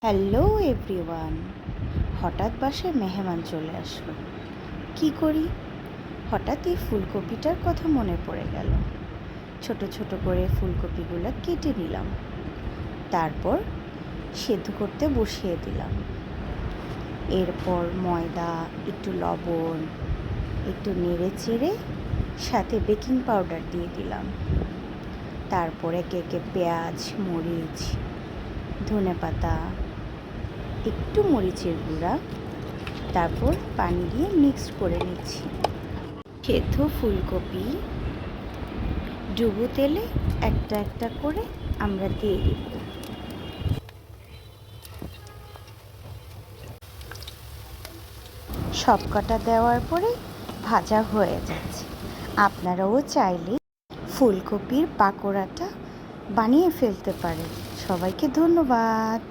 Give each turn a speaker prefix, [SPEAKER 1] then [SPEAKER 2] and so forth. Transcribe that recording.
[SPEAKER 1] Hello everyone. হঠাৎ বাসায় মেহমান চলে আসলো। কি করি? হঠাৎই ফুলকপিটার কথা মনে পড়ে গেল। ছোট ছোট করে ফুলকপিগুলো কেটে নিলাম, তারপর সেদ্ধ করতে বসিয়ে দিলাম। এরপর ময়দা, একটু লবণ, একটু নেড়ে চেড়ে সাথে বেকিং পাউডার দিয়ে দিলাম। তারপরে একে একে পেঁয়াজ, মরিচ, ধনেপাতা, একটু মরিচের গুঁড়া, তারপর পানি দিয়ে মিক্স করে নিচ্ছি। সেদ্ধ ফুলকপি ডুবো তেলে একটা একটা করে আমরা দিয়ে দিব। সব কটা দেওয়ার পরে ভাজা হয়ে যাচ্ছে। আপনারাও চাইলে ফুলকপির পাকোড়াটা বানিয়ে ফেলতে পারেন। সবাইকে ধন্যবাদ।